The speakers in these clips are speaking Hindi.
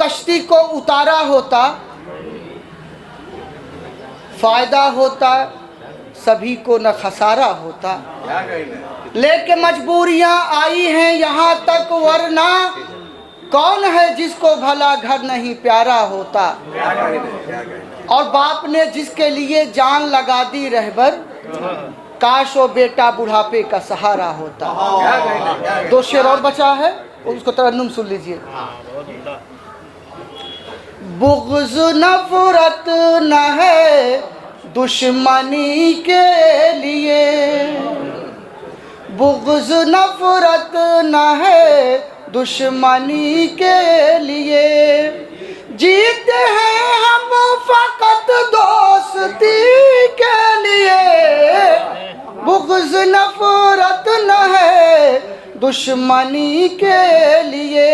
कश्ती को उतारा होता, फायदा होता, सभी को न खसारा होता। लेकिन मजबूरियां आई हैं यहाँ तक, वरना कौन है जिसको भला घर नहीं प्यारा होता। और बाप ने जिसके लिए जान लगा दी रहबर, काश वो बेटा बुढ़ापे का सहारा होता। दो शेर और बचा है, उसको तरन्नुम सुन लीजिए। बुग़्ज़ नफ़रत न है दुश्मनी के लिए, बुग़्ज़ नफ़रत न है दुश्मनी के लिए, जीते हैं हम फ़क़त दोस्ती के लिए। बुग़्ज़ नफ़रत न है दुश्मनी के लिए,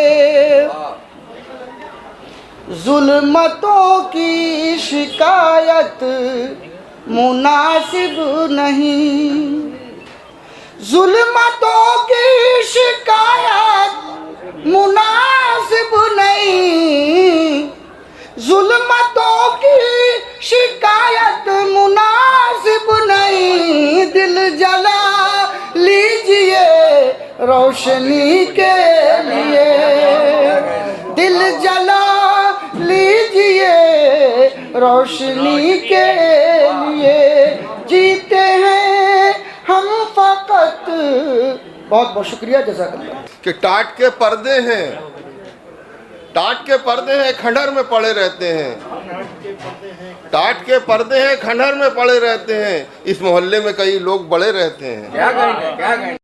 ज़ुल्मतों की शिकायत मुनासिब नहीं, ज़ुल्मतों की शिकायत मुनासिब नहीं, ज़ुल्मतों की शिकायत मुनासिब नहीं। दिल जला लीजिए रोशनी के लिए, दिल जला लीजिए रोशनी के लिए, जीते हैं हम फ़क़त। बहुत बहुत शुक्रिया, जज़ाकल्लाह। कि टाट के पर्दे हैं, टाट के पर्दे हैं, खंडहर में पड़े रहते हैं, टाट के पर्दे हैं, खंडहर में पड़े रहते हैं, इस मोहल्ले में कई लोग बड़े रहते हैं।